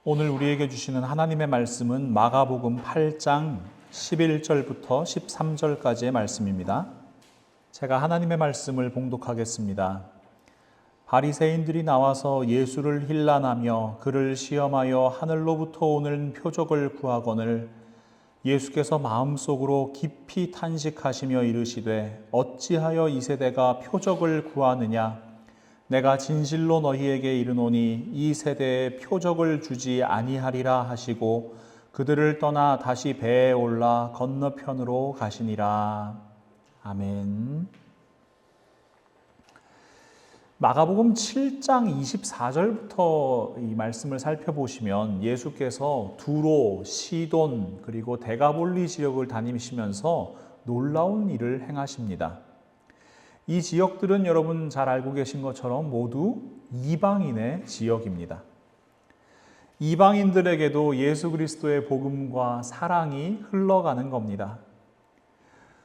오늘 우리에게 주시는 하나님의 말씀은 마가복음 8장 11절부터 13절까지의 말씀입니다. 제가 하나님의 말씀을 봉독하겠습니다. 바리새인들이 나와서 예수를 힐난하며 그를 시험하여 하늘로부터 오는 표적을 구하거늘 예수께서 마음속으로 깊이 탄식하시며 이르시되 어찌하여 이 세대가 표적을 구하느냐? 내가 진실로 너희에게 이르노니 이 세대에 표적을 주지 아니하리라 하시고 그들을 떠나 다시 배에 올라 건너편으로 가시니라. 아멘. 마가복음 7장 24절부터 이 말씀을 살펴보시면 예수께서 두로, 시돈 그리고 데가볼리 지역을 다니시면서 놀라운 일을 행하십니다. 이 지역들은 여러분 잘 알고 계신 것처럼 모두 이방인의 지역입니다. 이방인들에게도 예수 그리스도의 복음과 사랑이 흘러가는 겁니다.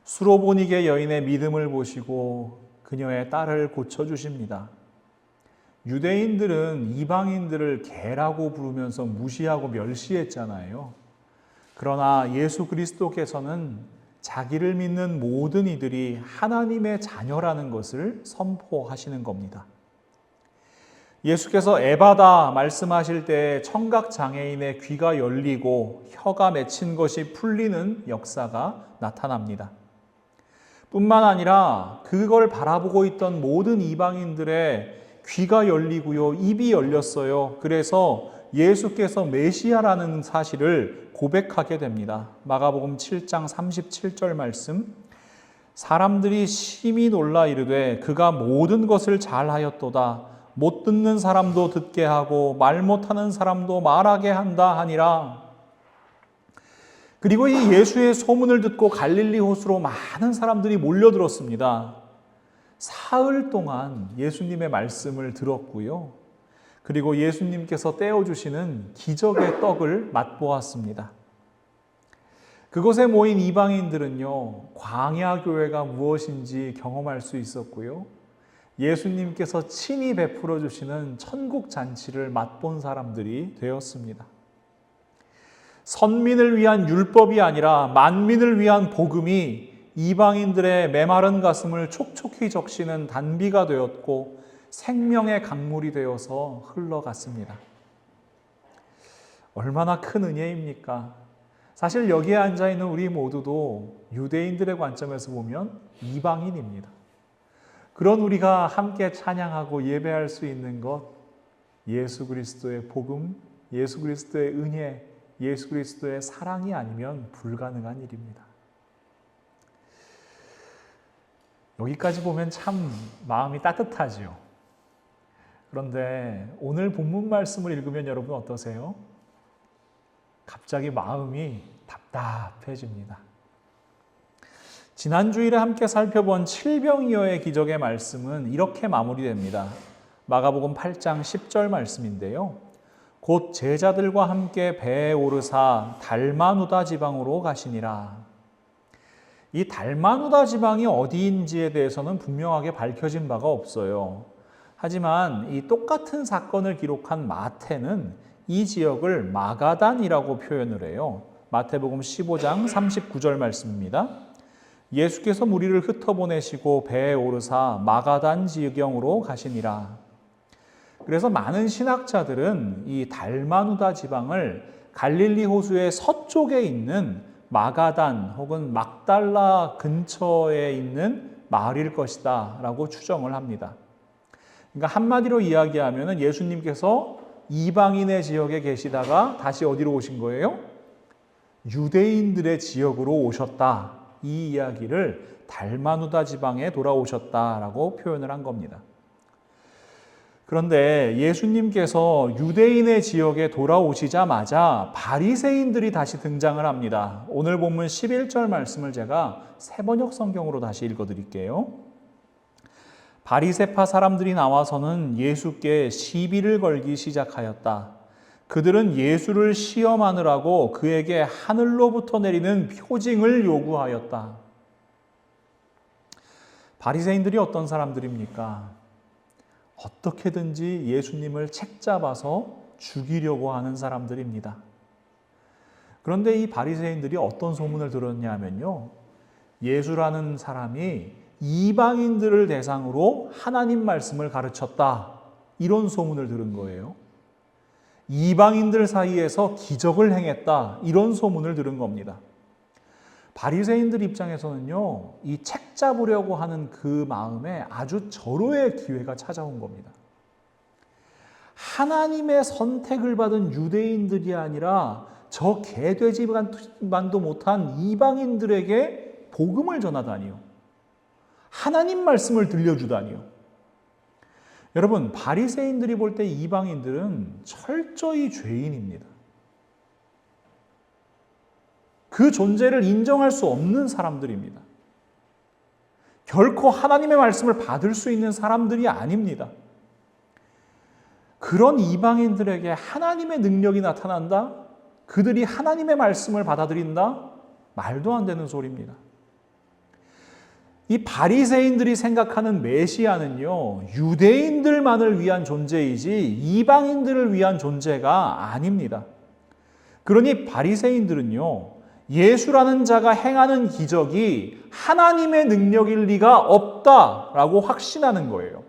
수로보니게 여인의 믿음을 보시고 그녀의 딸을 고쳐주십니다. 유대인들은 이방인들을 개라고 부르면서 무시하고 멸시했잖아요. 그러나 예수 그리스도께서는 자기를 믿는 모든 이들이 하나님의 자녀라는 것을 선포하시는 겁니다. 예수께서 에바다 말씀하실 때 청각장애인의 귀가 열리고 혀가 맺힌 것이 풀리는 역사가 나타납니다. 뿐만 아니라 그걸 바라보고 있던 모든 이방인들의 귀가 열리고요, 입이 열렸어요. 그래서 예수께서 메시아라는 사실을 고백하게 됩니다. 마가복음 7장 37절 말씀, 사람들이 심히 놀라 이르되 그가 모든 것을 잘하였도다. 못 듣는 사람도 듣게 하고 말 못하는 사람도 말하게 한다 하니라. 그리고 이 예수의 소문을 듣고 갈릴리 호수로 많은 사람들이 몰려들었습니다. 사흘 동안 예수님의 말씀을 들었고요. 그리고 예수님께서 떼어주시는 기적의 떡을 맛보았습니다. 그곳에 모인 이방인들은요, 광야교회가 무엇인지 경험할 수 있었고요. 예수님께서 친히 베풀어 주시는 천국 잔치를 맛본 사람들이 되었습니다. 선민을 위한 율법이 아니라 만민을 위한 복음이 이방인들의 메마른 가슴을 촉촉히 적시는 단비가 되었고 생명의 강물이 되어서 흘러갔습니다. 얼마나 큰 은혜입니까? 사실 여기에 앉아있는 우리 모두도 유대인들의 관점에서 보면 이방인입니다. 그런 우리가 함께 찬양하고 예배할 수 있는 것, 예수 그리스도의 복음, 예수 그리스도의 은혜, 예수 그리스도의 사랑이 아니면 불가능한 일입니다. 여기까지 보면 참 마음이 따뜻하죠. 그런데 오늘 본문 말씀을 읽으면 여러분 어떠세요? 갑자기 마음이 답답해집니다. 지난 주일에 함께 살펴본 칠병이어의 기적의 말씀은 이렇게 마무리됩니다. 마가복음 8장 10절 말씀인데요. 곧 제자들과 함께 배에 오르사 달마누다 지방으로 가시니라. 이 달마누다 지방이 어디인지에 대해서는 분명하게 밝혀진 바가 없어요. 하지만 이 똑같은 사건을 기록한 마태는 이 지역을 마가단이라고 표현을 해요. 마태복음 15장 39절 말씀입니다. 예수께서 무리를 흩어보내시고 배에 오르사 마가단 지경으로 가시니라. 그래서 많은 신학자들은 이 달마누다 지방을 갈릴리 호수의 서쪽에 있는 마가단 혹은 막달라 근처에 있는 마을일 것이다 라고 추정을 합니다. 그러니까 한마디로 이야기하면 예수님께서 이방인의 지역에 계시다가 다시 어디로 오신 거예요? 유대인들의 지역으로 오셨다. 이 이야기를 달마누다 지방에 돌아오셨다라고 표현을 한 겁니다. 그런데 예수님께서 유대인의 지역에 돌아오시자마자 바리새인들이 다시 등장을 합니다. 오늘 본문 11절 말씀을 제가 새번역 성경으로 다시 읽어드릴게요. 바리새파 사람들이 나와서는 예수께 시비를 걸기 시작하였다. 그들은 예수를 시험하느라고 그에게 하늘로부터 내리는 표징을 요구하였다. 바리새인들이 어떤 사람들입니까? 어떻게든지 예수님을 책잡아서 죽이려고 하는 사람들입니다. 그런데 이 바리새인들이 어떤 소문을 들었냐면요. 예수라는 사람이 이방인들을 대상으로 하나님 말씀을 가르쳤다. 이런 소문을 들은 거예요. 이방인들 사이에서 기적을 행했다. 이런 소문을 들은 겁니다. 바리새인들 입장에서는요. 이 책 잡으려고 하는 그 마음에 아주 절호의 기회가 찾아온 겁니다. 하나님의 선택을 받은 유대인들이 아니라 저 개돼지만도 못한 이방인들에게 복음을 전하다니요. 하나님 말씀을 들려주다니요. 여러분, 바리새인들이 볼 때 이방인들은 철저히 죄인입니다. 그 존재를 인정할 수 없는 사람들입니다. 결코 하나님의 말씀을 받을 수 있는 사람들이 아닙니다. 그런 이방인들에게 하나님의 능력이 나타난다? 그들이 하나님의 말씀을 받아들인다? 말도 안 되는 소리입니다. 이 바리새인들이 생각하는 메시아는요, 유대인들만을 위한 존재이지 이방인들을 위한 존재가 아닙니다. 그러니 바리새인들은요, 예수라는 자가 행하는 기적이 하나님의 능력일 리가 없다라고 확신하는 거예요.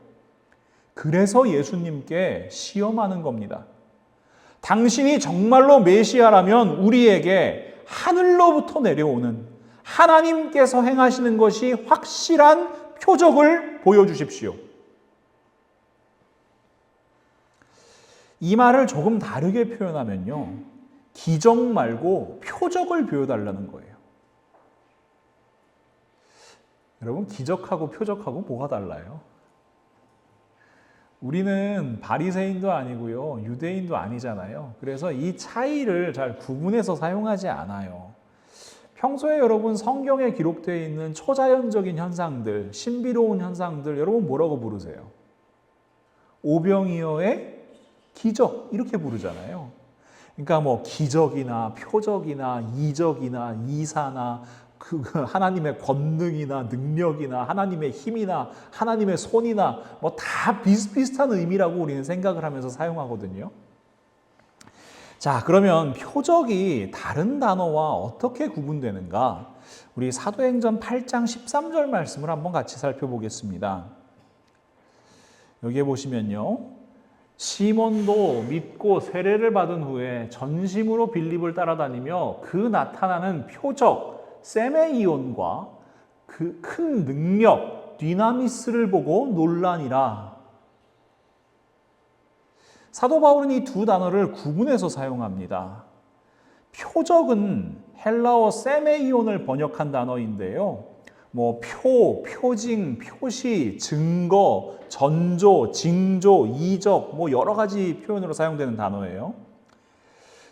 그래서 예수님께 시험하는 겁니다. 당신이 정말로 메시아라면 우리에게 하늘로부터 내려오는 하나님께서 행하시는 것이 확실한 표적을 보여주십시오. 이 말을 조금 다르게 표현하면요. 기적 말고 표적을 보여달라는 거예요. 여러분, 기적하고 표적하고 뭐가 달라요? 우리는 바리새인도 아니고요. 유대인도 아니잖아요. 그래서 이 차이를 잘 구분해서 사용하지 않아요. 평소에 여러분 성경에 기록되어 있는 초자연적인 현상들, 신비로운 현상들 여러분 뭐라고 부르세요? 오병이어의 기적 이렇게 부르잖아요. 그러니까 뭐 기적이나 표적이나 이적이나 이사나 그 하나님의 권능이나 능력이나 하나님의 힘이나 하나님의 손이나 뭐 다 비슷비슷한 의미라고 우리는 생각을 하면서 사용하거든요. 자, 그러면 표적이 다른 단어와 어떻게 구분되는가? 우리 사도행전 8장 13절 말씀을 한번 같이 살펴보겠습니다. 여기에 보시면요. 시몬도 믿고 세례를 받은 후에 전심으로 빌립을 따라다니며 그 나타나는 표적 세메이온과 그 큰 능력 디나미스를 보고 놀라니라. 사도 바울은 이 두 단어를 구분해서 사용합니다. 표적은 헬라어 세메이온을 번역한 단어인데요. 뭐 표징, 표시, 증거, 전조, 징조, 이적 뭐 여러 가지 표현으로 사용되는 단어예요.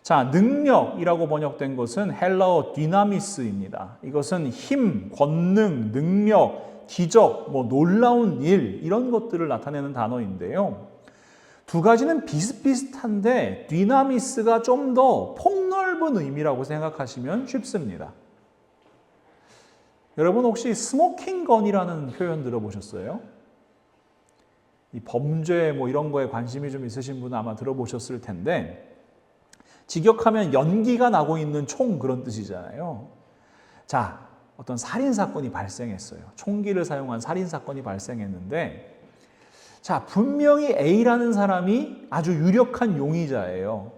자, 능력이라고 번역된 것은 헬라어 디나미스입니다. 이것은 힘, 권능, 능력, 기적, 뭐 놀라운 일 이런 것들을 나타내는 단어인데요. 두 가지는 비슷비슷한데 디나미스가 좀 더 폭넓은 의미라고 생각하시면 쉽습니다. 여러분 혹시 스모킹 건이라는 표현 들어보셨어요? 이 범죄 뭐 이런 거에 관심이 좀 있으신 분은 아마 들어보셨을 텐데 직역하면 연기가 나고 있는 총 그런 뜻이잖아요. 자, 어떤 살인사건이 발생했어요. 총기를 사용한 살인사건이 발생했는데 자, 분명히 A라는 사람이 아주 유력한 용의자예요.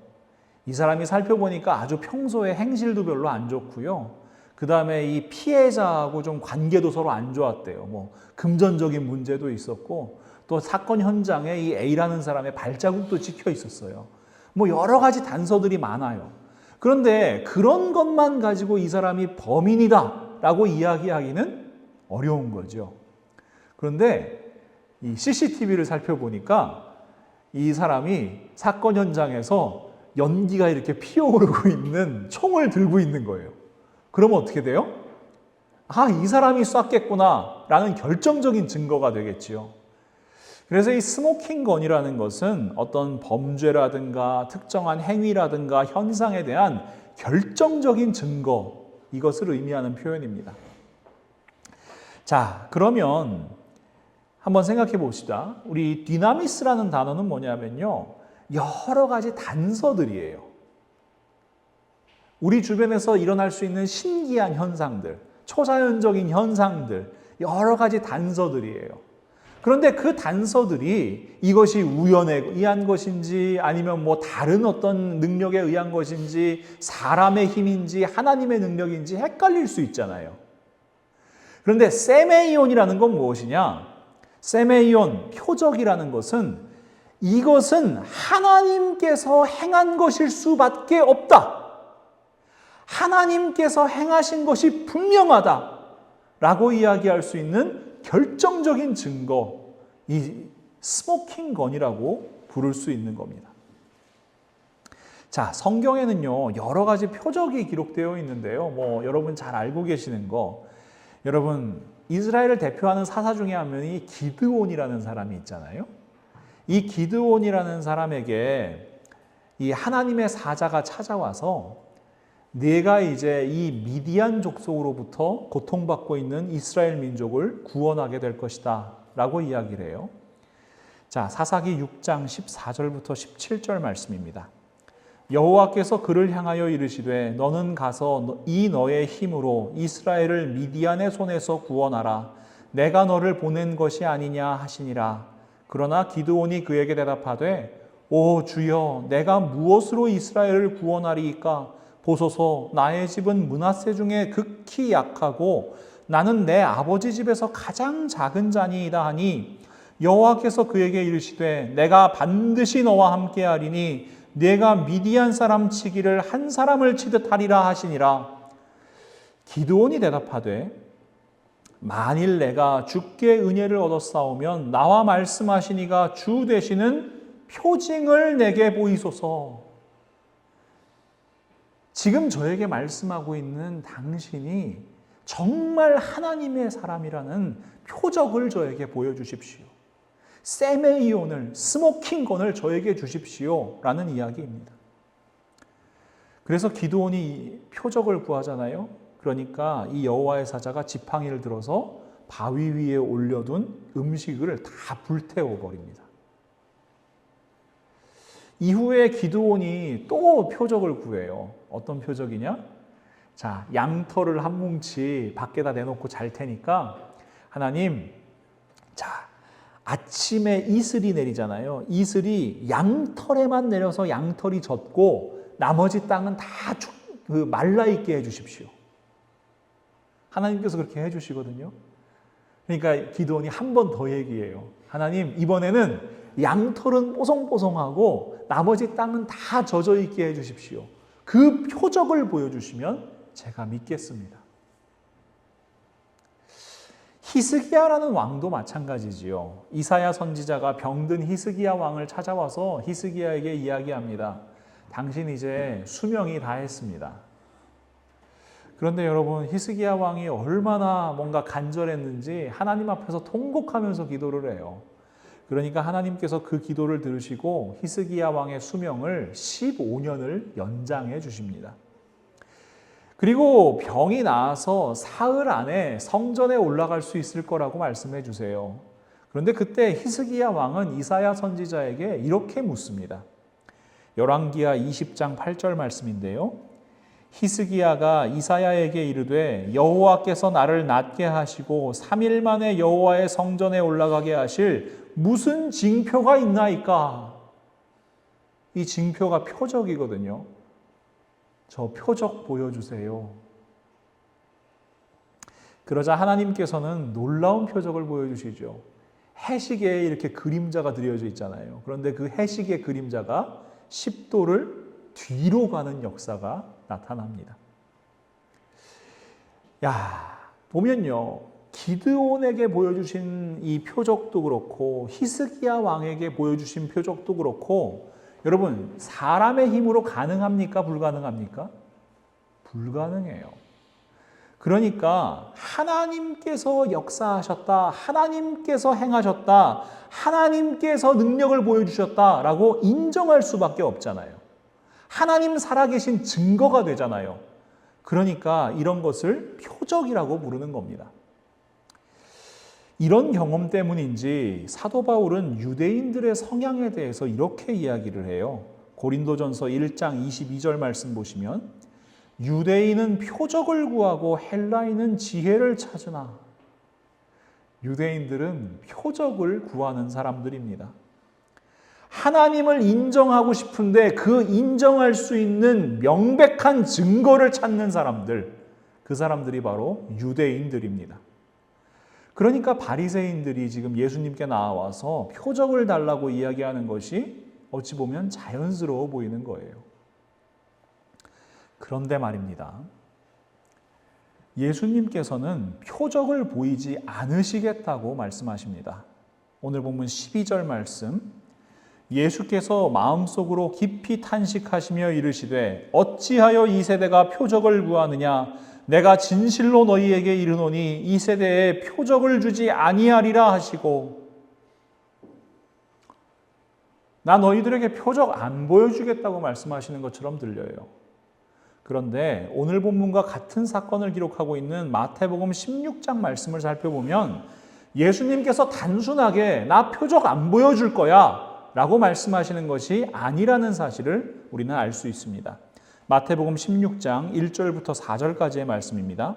이 사람이 살펴보니까 아주 평소에 행실도 별로 안 좋고요. 그 다음에 이 피해자하고 좀 관계도 서로 안 좋았대요. 뭐 금전적인 문제도 있었고 또 사건 현장에 이 A라는 사람의 발자국도 찍혀 있었어요. 뭐 여러 가지 단서들이 많아요. 그런데 그런 것만 가지고 이 사람이 범인이다 라고 이야기하기는 어려운 거죠. 그런데 이 CCTV를 살펴보니까 이 사람이 사건 현장에서 연기가 이렇게 피어오르고 있는 총을 들고 있는 거예요. 그러면 어떻게 돼요? 아, 이 사람이 쐈겠구나 라는 결정적인 증거가 되겠지요. 그래서 이 스모킹 건이라는 것은 어떤 범죄라든가 특정한 행위라든가 현상에 대한 결정적인 증거, 이것을 의미하는 표현입니다. 자, 그러면 한번 생각해 봅시다. 우리 디나미스라는 단어는 뭐냐면요. 여러 가지 단서들이에요. 우리 주변에서 일어날 수 있는 신기한 현상들, 초자연적인 현상들, 여러 가지 단서들이에요. 그런데 그 단서들이 이것이 우연에 의한 것인지 아니면 뭐 다른 어떤 능력에 의한 것인지 사람의 힘인지 하나님의 능력인지 헷갈릴 수 있잖아요. 그런데 세메이온이라는 건 무엇이냐? 세메이온, 표적이라는 것은 이것은 하나님께서 행한 것일 수밖에 없다. 하나님께서 행하신 것이 분명하다. 라고 이야기할 수 있는 결정적인 증거, 이 스모킹 건이라고 부를 수 있는 겁니다. 자, 성경에는요, 여러 가지 표적이 기록되어 있는데요. 여러분 잘 알고 계시는 거, 여러분, 이스라엘을 대표하는 사사 중에 한 명이 기드온이라는 사람이 있잖아요. 이 기드온이라는 사람에게 이 하나님의 사자가 찾아와서 네가 이제 이 미디안 족속으로부터 고통받고 있는 이스라엘 민족을 구원하게 될 것이다 라고 이야기를 해요. 자, 사사기 6장 14절부터 17절 말씀입니다. 여호와께서 그를 향하여 이르시되 너는 가서 이 너의 힘으로 이스라엘을 미디안의 손에서 구원하라. 내가 너를 보낸 것이 아니냐 하시니라. 그러나 기드온이 그에게 대답하되 오 주여 내가 무엇으로 이스라엘을 구원하리이까? 보소서 나의 집은 므낫세 중에 극히 약하고 나는 내 아버지 집에서 가장 작은 자니이다 하니 여호와께서 그에게 이르시되 내가 반드시 너와 함께하리니 네가 미디안 사람 치기를 한 사람을 치듯 하리라 하시니라. 기드온이 대답하되 만일 내가 주께 은혜를 얻었사오면 나와 말씀하시니가 주 되시는 표징을 내게 보이소서. 지금 저에게 말씀하고 있는 당신이 정말 하나님의 사람이라는 표적을 저에게 보여주십시오. 세메이온을, 스모킹건을 저에게 주십시오. 라는 이야기입니다. 그래서 기드온이 표적을 구하잖아요. 그러니까 이 여호와의 사자가 지팡이를 들어서 바위 위에 올려둔 음식을 다 불태워 버립니다. 이후에 기드온이 또 표적을 구해요. 어떤 표적이냐? 자, 양털을 한 뭉치 밖에다 내놓고 잘 테니까 하나님, 자, 아침에 이슬이 내리잖아요. 이슬이 양털에만 내려서 양털이 젖고 나머지 땅은 다 말라있게 해주십시오. 하나님께서 그렇게 해주시거든요. 그러니까 기드온이 한 번 더 얘기해요. 하나님, 이번에는 양털은 뽀송뽀송하고 나머지 땅은 다 젖어있게 해주십시오. 그 표적을 보여주시면 제가 믿겠습니다. 히스기야라는 왕도 마찬가지지요. 이사야 선지자가 병든 히스기야 왕을 찾아와서 히스기야에게 이야기합니다. 당신 이제 수명이 다했습니다. 그런데 여러분, 히스기야 왕이 얼마나 뭔가 간절했는지 하나님 앞에서 통곡하면서 기도를 해요. 그러니까 하나님께서 그 기도를 들으시고 히스기야 왕의 수명을 15년을 연장해 주십니다. 그리고 병이 나아서 사흘 안에 성전에 올라갈 수 있을 거라고 말씀해 주세요. 그런데 그때 히스기야 왕은 이사야 선지자에게 이렇게 묻습니다. 열왕기하 20장 8절 말씀인데요. 히스기야가 이사야에게 이르되 여호와께서 나를 낫게 하시고 3일 만에 여호와의 성전에 올라가게 하실 무슨 징표가 있나이까? 이 징표가 표적이거든요. 저 표적 보여주세요. 그러자 하나님께서는 놀라운 표적을 보여주시죠. 해식에 이렇게 그림자가 그려져 있잖아요. 그런데 그 해식의 그림자가 10도를 뒤로 가는 역사가 나타납니다. 야, 보면요. 기드온에게 보여주신 이 표적도 그렇고 히스기야 왕에게 보여주신 표적도 그렇고 여러분, 사람의 힘으로 가능합니까? 불가능합니까? 불가능해요. 그러니까 하나님께서 역사하셨다, 하나님께서 행하셨다, 하나님께서 능력을 보여주셨다라고 인정할 수밖에 없잖아요. 하나님 살아계신 증거가 되잖아요. 그러니까 이런 것을 표적이라고 부르는 겁니다. 이런 경험 때문인지 사도 바울은 유대인들의 성향에 대해서 이렇게 이야기를 해요. 고린도전서 1장 22절 말씀 보시면 유대인은 표적을 구하고 헬라인은 지혜를 찾으나 유대인들은 표적을 구하는 사람들입니다. 하나님을 인정하고 싶은데 그 인정할 수 있는 명백한 증거를 찾는 사람들, 그 사람들이 바로 유대인들입니다. 그러니까 바리새인들이 지금 예수님께 나와서 표적을 달라고 이야기하는 것이 어찌 보면 자연스러워 보이는 거예요. 그런데 말입니다. 예수님께서는 표적을 보이지 않으시겠다고 말씀하십니다. 오늘 본문 12절 말씀, 예수께서 마음속으로 깊이 탄식하시며 이르시되 어찌하여 이 세대가 표적을 구하느냐, 내가 진실로 너희에게 이르노니 이 세대에 표적을 주지 아니하리라 하시고, 나 너희들에게 표적 안 보여주겠다고 말씀하시는 것처럼 들려요. 그런데 오늘 본문과 같은 사건을 기록하고 있는 마태복음 16장 말씀을 살펴보면 예수님께서 단순하게 나 표적 안 보여줄 거야 라고 말씀하시는 것이 아니라는 사실을 우리는 알 수 있습니다. 마태복음 16장 1절부터 4절까지의 말씀입니다.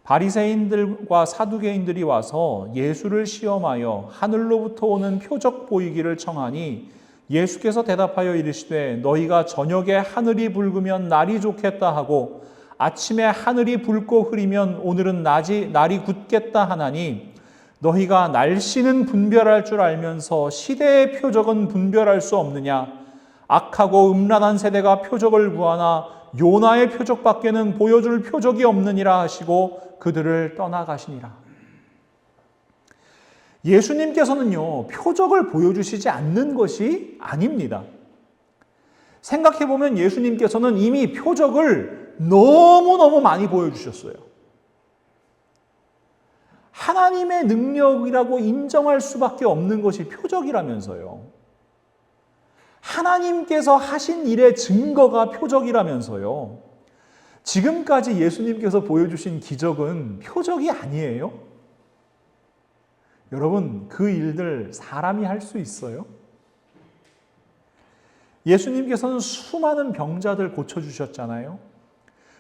바리새인들과 사두개인들이 와서 예수를 시험하여 하늘로부터 오는 표적 보이기를 청하니 예수께서 대답하여 이르시되 너희가 저녁에 하늘이 붉으면 날이 좋겠다 하고 아침에 하늘이 붉고 흐리면 오늘은 날이 굳겠다 하나니 너희가 날씨는 분별할 줄 알면서 시대의 표적은 분별할 수 없느냐. 악하고 음란한 세대가 표적을 구하나 요나의 표적밖에는 보여줄 표적이 없느니라 하시고 그들을 떠나가시니라. 예수님께서는요, 표적을 보여주시지 않는 것이 아닙니다. 생각해보면 예수님께서는 이미 표적을 너무너무 많이 보여주셨어요. 하나님의 능력이라고 인정할 수밖에 없는 것이 표적이라면서요. 하나님께서 하신 일의 증거가 표적이라면서요. 지금까지 예수님께서 보여주신 기적은 표적이 아니에요. 여러분, 그 일들 사람이 할 수 있어요? 예수님께서는 수많은 병자들 고쳐주셨잖아요.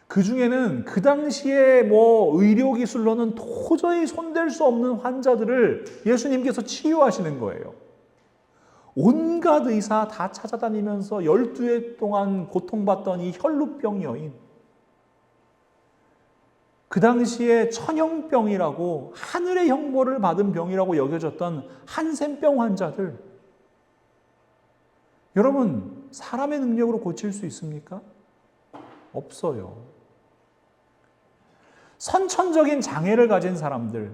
그 중에는 그 당시에 의료기술로는 도저히 손댈 수 없는 환자들을 예수님께서 치유하시는 거예요. 온갖 의사 다 찾아다니면서 12해 동안 고통받던 이 혈루병 여인, 그 당시에 천형병이라고 하늘의 형벌을 받은 병이라고 여겨졌던 한센병 환자들, 여러분 사람의 능력으로 고칠 수 있습니까? 없어요. 선천적인 장애를 가진 사람들,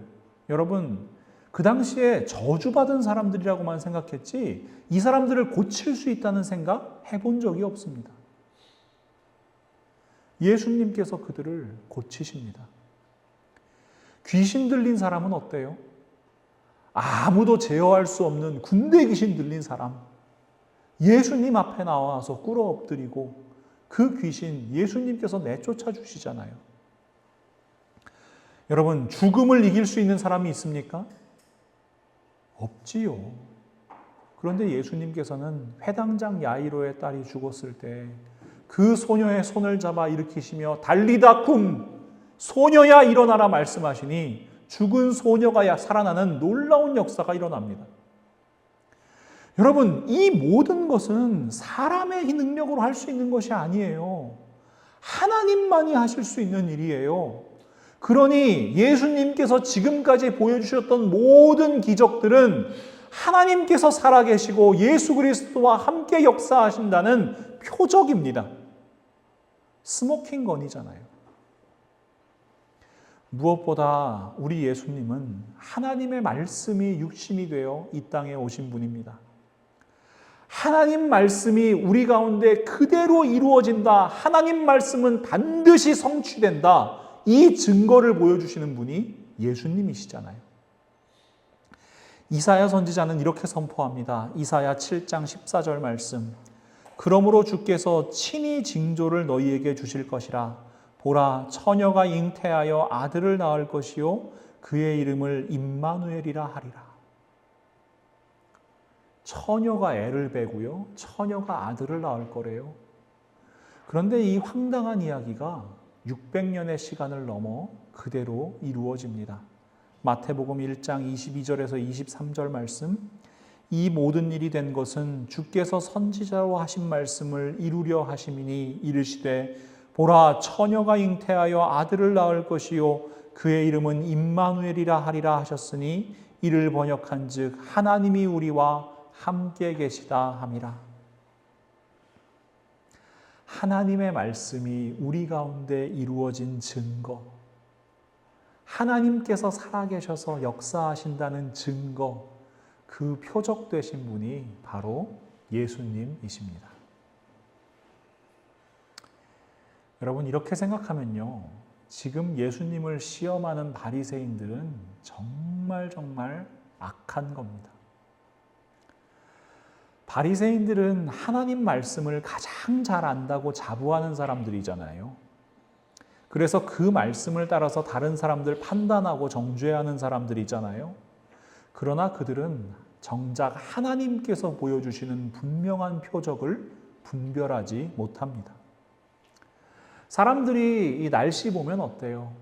여러분 그 당시에 저주받은 사람들이라고만 생각했지 이 사람들을 고칠 수 있다는 생각 해본 적이 없습니다. 예수님께서 그들을 고치십니다. 귀신 들린 사람은 어때요? 아무도 제어할 수 없는 군대 귀신 들린 사람, 예수님 앞에 나와서 꿇어 엎드리고 그 귀신 예수님께서 내쫓아 주시잖아요. 여러분, 죽음을 이길 수 있는 사람이 있습니까? 없지요. 그런데 예수님께서는 회당장 야이로의 딸이 죽었을 때 그 소녀의 손을 잡아 일으키시며 달리다 쿰, 소녀야 일어나라 말씀하시니 죽은 소녀가 살아나는 놀라운 역사가 일어납니다. 여러분, 이 모든 것은 사람의 능력으로 할 수 있는 것이 아니에요. 하나님만이 하실 수 있는 일이에요. 그러니 예수님께서 지금까지 보여주셨던 모든 기적들은 하나님께서 살아계시고 예수 그리스도와 함께 역사하신다는 표적입니다. 스모킹건이잖아요. 무엇보다 우리 예수님은 하나님의 말씀이 육신이 되어 이 땅에 오신 분입니다. 하나님 말씀이 우리 가운데 그대로 이루어진다. 하나님 말씀은 반드시 성취된다. 이 증거를 보여주시는 분이 예수님이시잖아요. 이사야 선지자는 이렇게 선포합니다. 이사야 7장 14절 말씀. 그러므로 주께서 친히 징조를 너희에게 주실 것이라. 보라, 처녀가 잉태하여 아들을 낳을 것이요 그의 이름을 임마누엘이라 하리라. 처녀가 애를 베고요. 처녀가 아들을 낳을 거래요. 그런데 이 황당한 이야기가 600년의 시간을 넘어 그대로 이루어집니다. 마태복음 1장 22절에서 23절 말씀, 이 모든 일이 된 것은 주께서 선지자로 하신 말씀을 이루려 하심이니 이르시되 보라 처녀가 잉태하여 아들을 낳을 것이요 그의 이름은 임마누엘이라 하리라 하셨으니 이를 번역한즉 하나님이 우리와 함께 계시다 함이라. 하나님의 말씀이 우리 가운데 이루어진 증거, 하나님께서 살아계셔서 역사하신다는 증거, 그 표적 되신 분이 바로 예수님이십니다. 여러분, 이렇게 생각하면요, 지금 예수님을 시험하는 바리새인들은 정말 악한 겁니다. 바리새인들은 하나님 말씀을 가장 잘 안다고 자부하는 사람들이잖아요. 그래서 그 말씀을 따라서 다른 사람들 판단하고 정죄하는 사람들이잖아요. 그러나 그들은 정작 하나님께서 보여주시는 분명한 표적을 분별하지 못합니다. 사람들이 이 날씨 보면 어때요?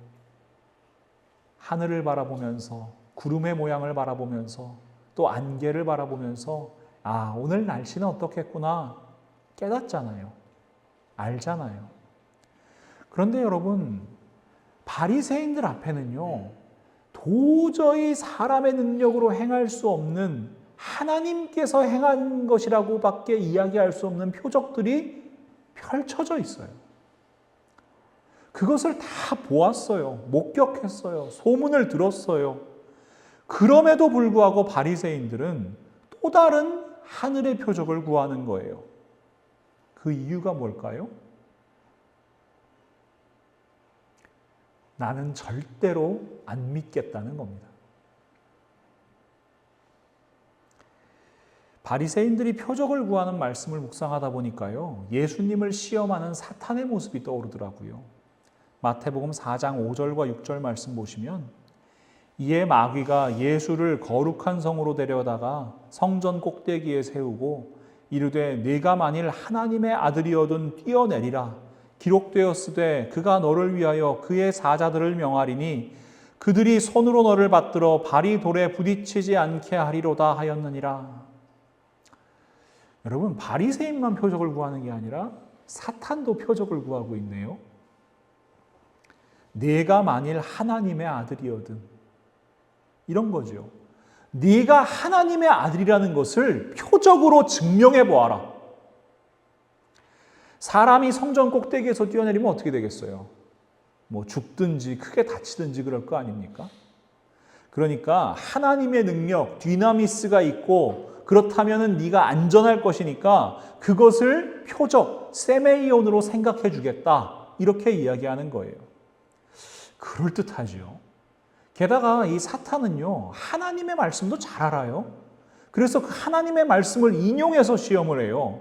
하늘을 바라보면서, 구름의 모양을 바라보면서, 또 안개를 바라보면서 아, 오늘 날씨는 어떻겠구나 깨닫잖아요. 알잖아요. 그런데 여러분, 바리새인들 앞에는요, 도저히 사람의 능력으로 행할 수 없는 하나님께서 행한 것이라고 밖에 이야기할 수 없는 표적들이 펼쳐져 있어요. 그것을 다 보았어요. 목격했어요. 소문을 들었어요. 그럼에도 불구하고 바리새인들은 또 다른 하늘의 표적을 구하는 거예요. 그 이유가 뭘까요? 나는 절대로 안 믿겠다는 겁니다. 바리새인들이 표적을 구하는 말씀을 묵상하다 보니까요, 예수님을 시험하는 사탄의 모습이 떠오르더라고요. 마태복음 4장 5절과 6절 말씀 보시면 이에 마귀가 예수를 거룩한 성으로 데려다가 성전 꼭대기에 세우고 이르되 네가 만일 하나님의 아들이어든 뛰어내리라. 기록되었으되 그가 너를 위하여 그의 사자들을 명하리니 그들이 손으로 너를 받들어 발이 돌에 부딪히지 않게 하리로다 하였느니라. 여러분, 바리새인만 표적을 구하는 게 아니라 사탄도 표적을 구하고 있네요. 네가 만일 하나님의 아들이어든, 이런 거죠. 네가 하나님의 아들이라는 것을 표적으로 증명해 보아라. 사람이 성전 꼭대기에서 뛰어내리면 어떻게 되겠어요? 뭐 죽든지 크게 다치든지 그럴 거 아닙니까? 그러니까 하나님의 능력, 디나미스가 있고 그렇다면 네가 안전할 것이니까 그것을 표적, 세메이온으로 생각해 주겠다. 이렇게 이야기하는 거예요. 그럴듯하죠. 게다가 이 사탄은요, 하나님의 말씀도 잘 알아요. 그래서 그 하나님의 말씀을 인용해서 시험을 해요.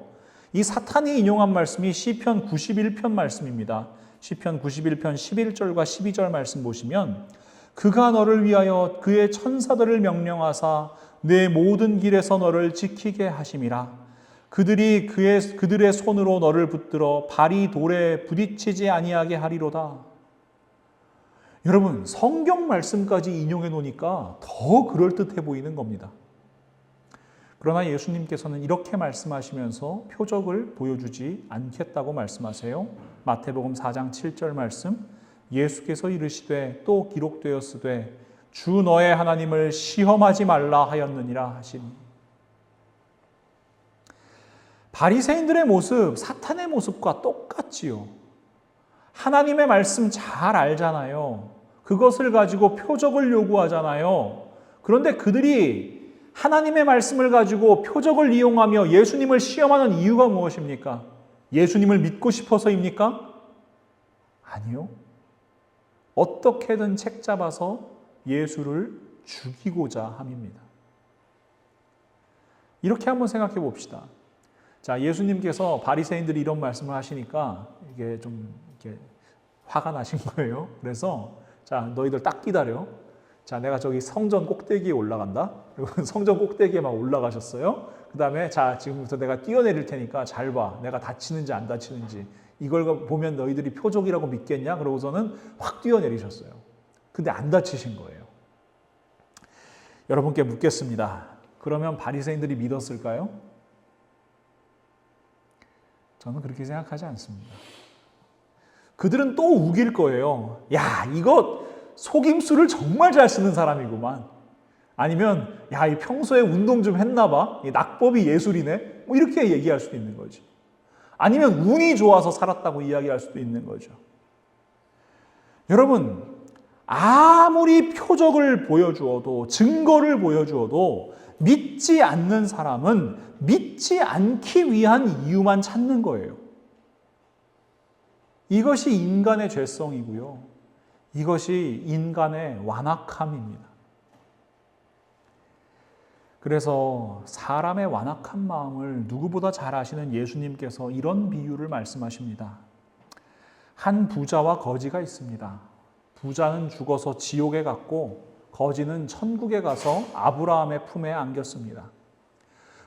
이 사탄이 인용한 말씀이 시편 91편 말씀입니다. 시편 91편 11절과 12절 말씀 보시면 그가 너를 위하여 그의 천사들을 명령하사 내 모든 길에서 너를 지키게 하심이라. 그들이 그들의 손으로 너를 붙들어 발이 돌에 부딪히지 아니하게 하리로다. 여러분, 성경 말씀까지 인용해 놓으니까 더 그럴듯해 보이는 겁니다. 그러나 예수님께서는 이렇게 말씀하시면서 표적을 보여주지 않겠다고 말씀하세요. 마태복음 4장 7절 말씀, 예수께서 이르시되 또 기록되었으되 주 너의 하나님을 시험하지 말라 하였느니라 하시니. 바리새인들의 모습, 사탄의 모습과 똑같지요. 하나님의 말씀 잘 알잖아요. 그것을 가지고 표적을 요구하잖아요. 그런데 그들이 하나님의 말씀을 가지고 표적을 이용하며 예수님을 시험하는 이유가 무엇입니까? 예수님을 믿고 싶어서입니까? 아니요. 어떻게든 책 잡아서 예수를 죽이고자 함입니다. 이렇게 한번 생각해 봅시다. 자, 예수님께서 바리새인들이 이런 말씀을 하시니까 이게 좀 이렇게 화가 나신 거예요. 그래서 자, 너희들 딱 기다려. 자, 내가 저기 성전 꼭대기에 올라간다. 그리고 성전 꼭대기에 막 올라가셨어요. 그 다음에 자, 지금부터 내가 뛰어내릴 테니까 잘 봐. 내가 다치는지 안 다치는지. 이걸 보면 너희들이 표적이라고 믿겠냐? 그러고서는 확 뛰어내리셨어요. 근데 안 다치신 거예요. 여러분께 묻겠습니다. 그러면 바리새인들이 믿었을까요? 저는 그렇게 생각하지 않습니다. 그들은 또 우길 거예요. 야, 이거 속임수를 정말 잘 쓰는 사람이구만. 아니면 야, 이 평소에 운동 좀 했나 봐. 이 낙법이 예술이네. 뭐 이렇게 얘기할 수도 있는 거죠. 아니면 운이 좋아서 살았다고 이야기할 수도 있는 거죠. 여러분, 아무리 표적을 보여주어도 증거를 보여주어도 믿지 않는 사람은 믿지 않기 위한 이유만 찾는 거예요. 이것이 인간의 죄성이고요. 이것이 인간의 완악함입니다. 그래서 사람의 완악한 마음을 누구보다 잘 아시는 예수님께서 이런 비유를 말씀하십니다. 한 부자와 거지가 있습니다. 부자는 죽어서 지옥에 갔고 거지는 천국에 가서 아브라함의 품에 안겼습니다.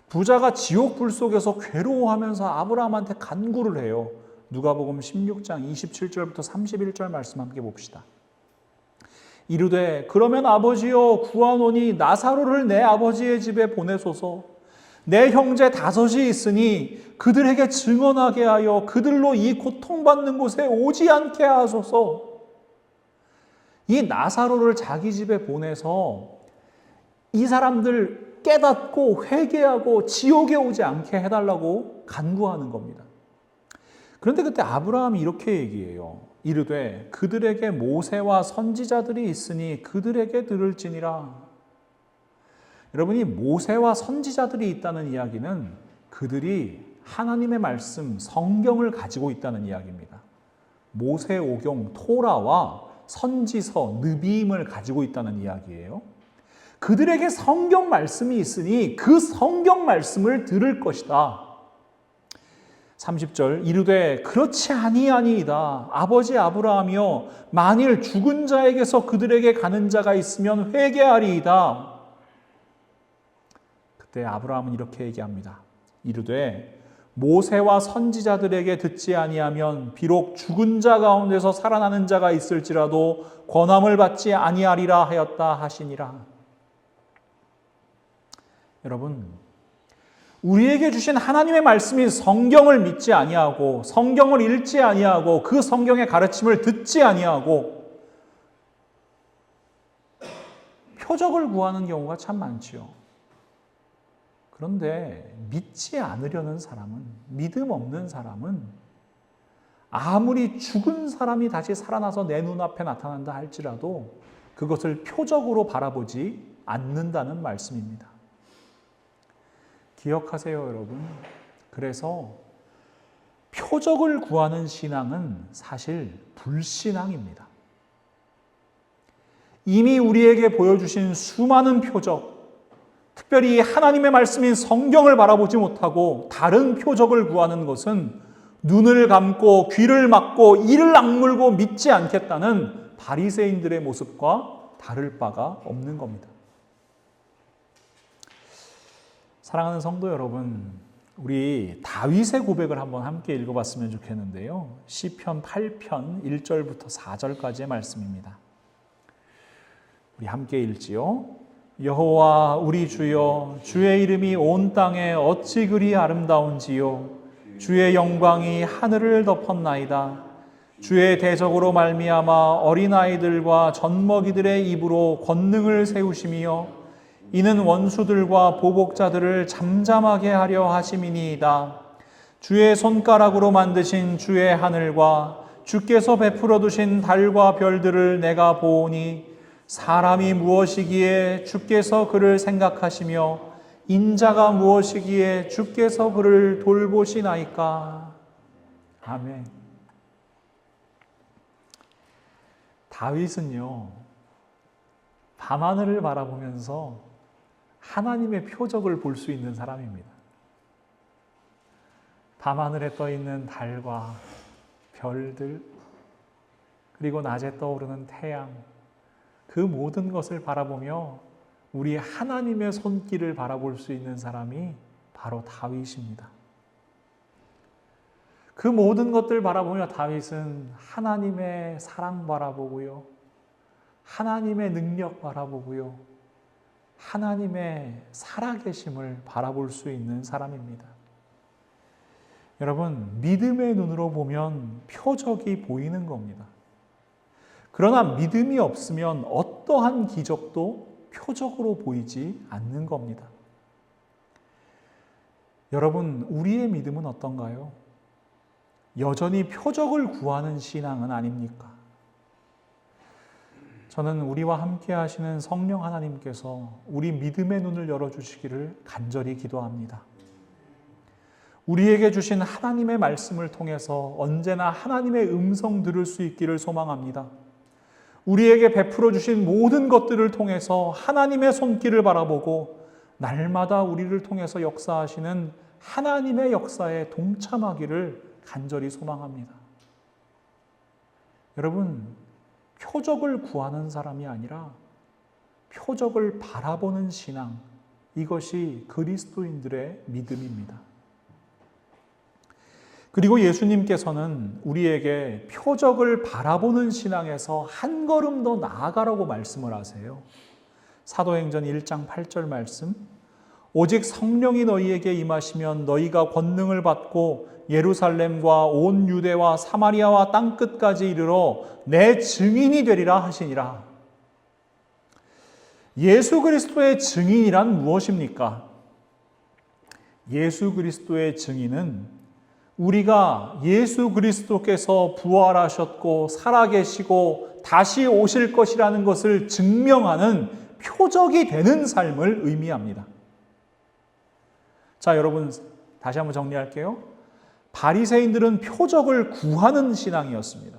부자가 지옥 불 속에서 괴로워하면서 아브라함한테 간구를 해요. 누가복음 16장 27절부터 31절 말씀 함께 봅시다. 이르되 그러면 아버지여 구하노니 나사로를 내 아버지의 집에 보내소서. 내 형제 5이 있으니 그들에게 증언하게 하여 그들로 이 고통받는 곳에 오지 않게 하소서. 이 나사로를 자기 집에 보내서 이 사람들 깨닫고 회개하고 지옥에 오지 않게 해달라고 간구하는 겁니다. 그런데 그때 아브라함이 이렇게 얘기해요. 이르되 그들에게 모세와 선지자들이 있으니 그들에게 들을지니라. 여러분이 모세와 선지자들이 있다는 이야기는 그들이 하나님의 말씀, 성경을 가지고 있다는 이야기입니다. 모세오경, 토라와 선지서, 느비임을 가지고 있다는 이야기예요. 그들에게 성경 말씀이 있으니 그 성경 말씀을 들을 것이다. 30절 이르되 그렇지 아니하니이다. 아버지 아브라함이여 만일 죽은 자에게서 그들에게 가는 자가 있으면 회개하리이다. 그때 아브라함은 이렇게 얘기합니다. 이르되 모세와 선지자들에게 듣지 아니하면 비록 죽은 자 가운데서 살아나는 자가 있을지라도 권함을 받지 아니하리라 하였다 하시니라. 여러분, 우리에게 주신 하나님의 말씀인 성경을 믿지 아니하고 성경을 읽지 아니하고 그 성경의 가르침을 듣지 아니하고 표적을 구하는 경우가 참 많지요. 그런데 믿지 않으려는 사람은, 믿음 없는 사람은 아무리 죽은 사람이 다시 살아나서 내 눈앞에 나타난다 할지라도 그것을 표적으로 바라보지 않는다는 말씀입니다. 기억하세요, 여러분. 그래서 표적을 구하는 신앙은 사실 불신앙입니다. 이미 우리에게 보여주신 수많은 표적, 특별히 하나님의 말씀인 성경을 바라보지 못하고 다른 표적을 구하는 것은 눈을 감고 귀를 막고 이를 악물고 믿지 않겠다는 바리새인들의 모습과 다를 바가 없는 겁니다. 사랑하는 성도 여러분, 우리 다윗의 고백을 한번 함께 읽어봤으면 좋겠는데요. 시편 8편 1절부터 4절까지의 말씀입니다. 우리 함께 읽지요. 여호와 우리 주여, 주의 이름이 온 땅에 어찌 그리 아름다운지요. 주의 영광이 하늘을 덮었나이다. 주의 대적으로 말미암아 어린아이들과 젖먹이들의 입으로 권능을 세우시며 이는 원수들과 보복자들을 잠잠하게 하려 하심이니이다. 주의 손가락으로 만드신 주의 하늘과 주께서 베풀어 두신 달과 별들을 내가 보오니 사람이 무엇이기에 주께서 그를 생각하시며 인자가 무엇이기에 주께서 그를 돌보시나이까. 아멘. 다윗은요, 밤하늘을 바라보면서 하나님의 표적을 볼 수 있는 사람입니다. 밤하늘에 떠 있는 달과 별들, 그리고 낮에 떠오르는 태양, 그 모든 것을 바라보며 우리 하나님의 손길을 바라볼 수 있는 사람이 바로 다윗입니다. 그 모든 것들 바라보며 다윗은 하나님의 사랑 바라보고요. 하나님의 능력 바라보고요. 하나님의 살아계심을 바라볼 수 있는 사람입니다. 여러분, 믿음의 눈으로 보면 표적이 보이는 겁니다. 그러나 믿음이 없으면 어떠한 기적도 표적으로 보이지 않는 겁니다. 여러분, 우리의 믿음은 어떤가요? 여전히 표적을 구하는 신앙은 아닙니까? 저는 우리와 함께 하시는 성령 하나님께서 우리 믿음의 눈을 열어주시기를 간절히 기도합니다. 우리에게 주신 하나님의 말씀을 통해서 언제나 하나님의 음성 들을 수 있기를 소망합니다. 우리에게 베풀어 주신 모든 것들을 통해서 하나님의 손길을 바라보고 날마다 우리를 통해서 역사하시는 하나님의 역사에 동참하기를 간절히 소망합니다. 여러분, 표적을 구하는 사람이 아니라 표적을 바라보는 신앙, 이것이 그리스도인들의 믿음입니다. 그리고 예수님께서는 우리에게 표적을 바라보는 신앙에서 한 걸음 더 나아가라고 말씀을 하세요. 사도행전 1장 8절 말씀, 오직 성령이 너희에게 임하시면 너희가 권능을 받고 예루살렘과 온 유대와 사마리아와 땅끝까지 이르러 내 증인이 되리라 하시니라. 예수 그리스도의 증인이란 무엇입니까? 예수 그리스도의 증인은 우리가 예수 그리스도께서 부활하셨고 살아계시고 다시 오실 것이라는 것을 증명하는 표적이 되는 삶을 의미합니다. 자, 여러분, 다시 한번 정리할게요. 바리새인들은 표적을 구하는 신앙이었습니다.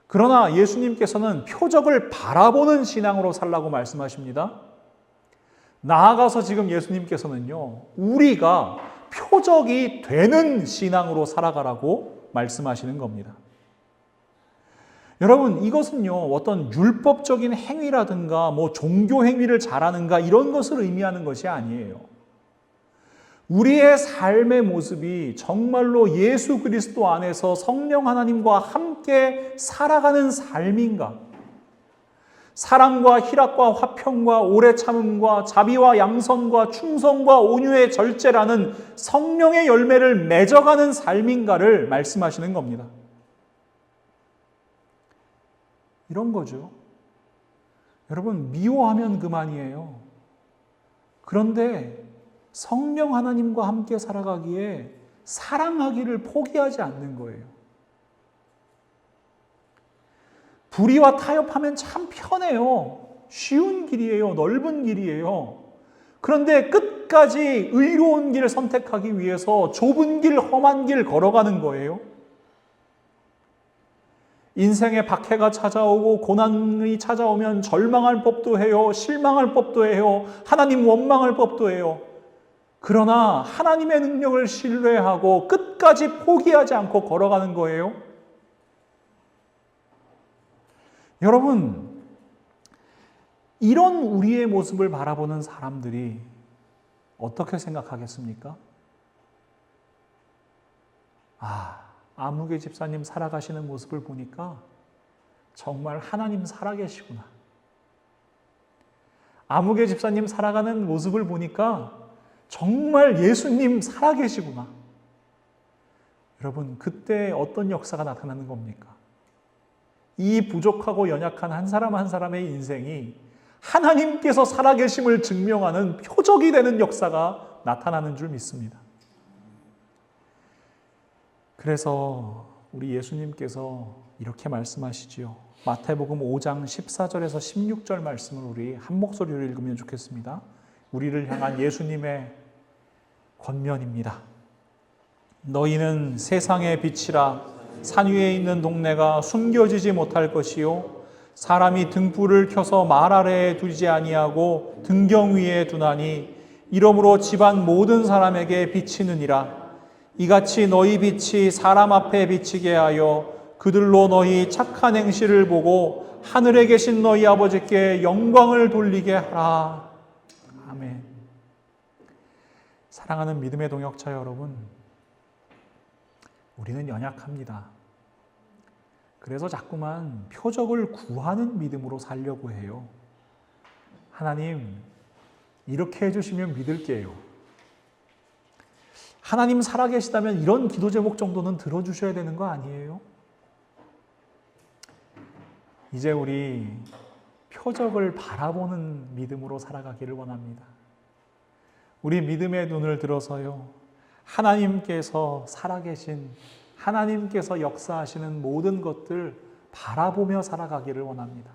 그러나 예수님께서는 표적을 바라보는 신앙으로 살라고 말씀하십니다. 나아가서 지금 예수님께서는요, 우리가 표적이 되는 신앙으로 살아가라고 말씀하시는 겁니다. 여러분, 이것은요, 어떤 율법적인 행위라든가 종교 행위를 잘하는가 이런 것을 의미하는 것이 아니에요. 우리의 삶의 모습이 정말로 예수 그리스도 안에서 성령 하나님과 함께 살아가는 삶인가? 사랑과 희락과 화평과 오래 참음과 자비와 양선과 충성과 온유의 절제라는 성령의 열매를 맺어가는 삶인가를 말씀하시는 겁니다. 이런 거죠. 여러분, 미워하면 그만이에요. 그런데 성령 하나님과 함께 살아가기에 사랑하기를 포기하지 않는 거예요. 불의와 타협하면 참 편해요. 쉬운 길이에요. 넓은 길이에요. 그런데 끝까지 의로운 길을 선택하기 위해서 좁은 길, 험한 길 걸어가는 거예요. 인생에 박해가 찾아오고 고난이 찾아오면 절망할 법도 해요. 실망할 법도 해요. 하나님 원망할 법도 해요. 그러나 하나님의 능력을 신뢰하고 끝까지 포기하지 않고 걸어가는 거예요. 여러분, 이런 우리의 모습을 바라보는 사람들이 어떻게 생각하겠습니까? 아무개 집사님 살아가시는 모습을 보니까 정말 하나님 살아계시구나. 아무개 집사님 살아가는 모습을 보니까 정말 예수님 살아계시구나. 여러분, 그때 어떤 역사가 나타나는 겁니까? 이 부족하고 연약한 한 사람 한 사람의 인생이 하나님께서 살아계심을 증명하는 표적이 되는 역사가 나타나는 줄 믿습니다. 그래서 우리 예수님께서 이렇게 말씀하시지요. 마태복음 5장 14절에서 16절 말씀을 우리 한 목소리로 읽으면 좋겠습니다. 우리를 향한 예수님의 권면입니다. 너희는 세상의 빛이라. 산 위에 있는 동네가 숨겨지지 못할 것이요 사람이 등불을 켜서 말 아래에 두지 아니하고 등경 위에 두나니 이러므로 집안 모든 사람에게 비치느니라. 이같이 너희 빛이 사람 앞에 비치게 하여 그들로 너희 착한 행실을 보고 하늘에 계신 너희 아버지께 영광을 돌리게 하라. 아멘. 사랑하는 믿음의 동역자 여러분, 우리는 연약합니다. 그래서 자꾸만 표적을 구하는 믿음으로 살려고 해요. 하나님, 이렇게 해주시면 믿을게요. 하나님 살아계시다면 이런 기도 제목 정도는 들어주셔야 되는 거 아니에요? 이제 우리 표적을 바라보는 믿음으로 살아가기를 원합니다. 우리 믿음의 눈을 들어서요, 하나님께서 살아계신, 하나님께서 역사하시는 모든 것들 바라보며 살아가기를 원합니다.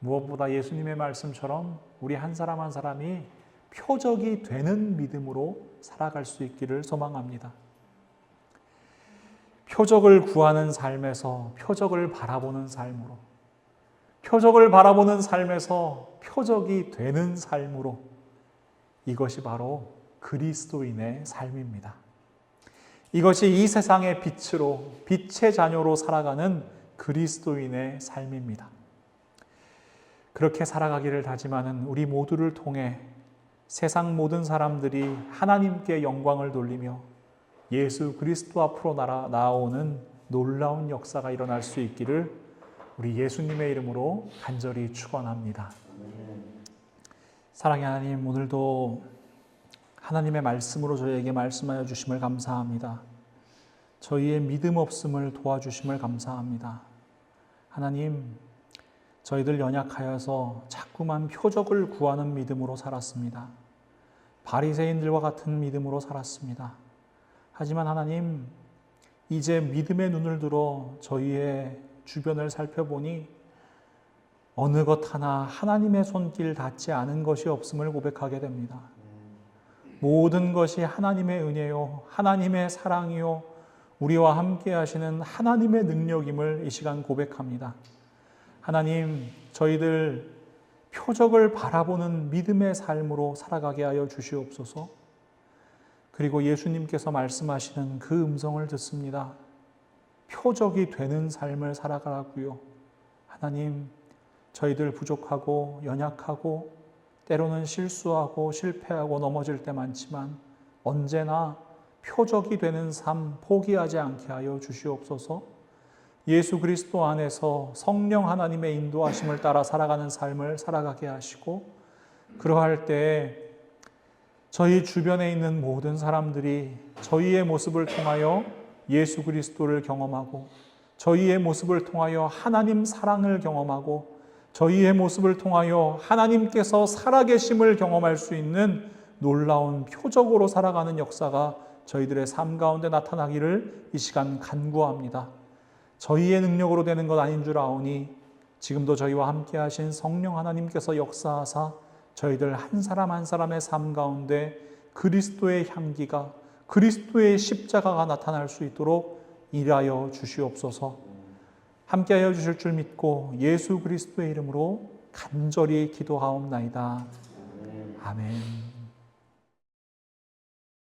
무엇보다 예수님의 말씀처럼 우리 한 사람 한 사람이 표적이 되는 믿음으로 살아갈 수 있기를 소망합니다. 표적을 구하는 삶에서 표적을 바라보는 삶으로, 표적을 바라보는 삶에서 표적이 되는 삶으로, 이것이 바로 그리스도인의 삶입니다. 이것이 이 세상의 빛으로, 빛의 자녀로 살아가는 그리스도인의 삶입니다. 그렇게 살아가기를 다짐하는 우리 모두를 통해 세상 모든 사람들이 하나님께 영광을 돌리며 예수 그리스도 앞으로 나아오는 놀라운 역사가 일어날 수 있기를 우리 예수님의 이름으로 간절히 축원합니다. 사랑의 하나님, 오늘도 하나님의 말씀으로 저희에게 말씀하여 주심을 감사합니다. 저희의 믿음 없음을 도와주심을 감사합니다. 하나님, 저희들 연약하여서 자꾸만 표적을 구하는 믿음으로 살았습니다. 바리새인들과 같은 믿음으로 살았습니다. 하지만 하나님, 이제 믿음의 눈을 들어 저희의 주변을 살펴보니 어느 것 하나 하나님의 손길 닿지 않은 것이 없음을 고백하게 됩니다. 모든 것이 하나님의 은혜요, 하나님의 사랑이요, 우리와 함께 하시는 하나님의 능력임을 이 시간 고백합니다. 하나님, 저희들 표적을 바라보는 믿음의 삶으로 살아가게 하여 주시옵소서. 그리고 예수님께서 말씀하시는 그 음성을 듣습니다. 표적이 되는 삶을 살아가라고요. 하나님, 저희들 부족하고 연약하고 때로는 실수하고 실패하고 넘어질 때 많지만 언제나 표적이 되는 삶 포기하지 않게 하여 주시옵소서. 예수 그리스도 안에서 성령 하나님의 인도하심을 따라 살아가는 삶을 살아가게 하시고, 그러할 때에 저희 주변에 있는 모든 사람들이 저희의 모습을 통하여 예수 그리스도를 경험하고, 저희의 모습을 통하여 하나님 사랑을 경험하고, 저희의 모습을 통하여 하나님께서 살아계심을 경험할 수 있는 놀라운 표적으로 살아가는 역사가 저희들의 삶 가운데 나타나기를 이 시간 간구합니다. 저희의 능력으로 되는 것 아닌 줄 아오니 지금도 저희와 함께 하신 성령 하나님께서 역사하사 저희들 한 사람 한 사람의 삶 가운데 그리스도의 향기가, 그리스도의 십자가가 나타날 수 있도록 일하여 주시옵소서. 함께하여 주실 줄 믿고 예수 그리스도의 이름으로 간절히 기도하옵나이다. 아멘.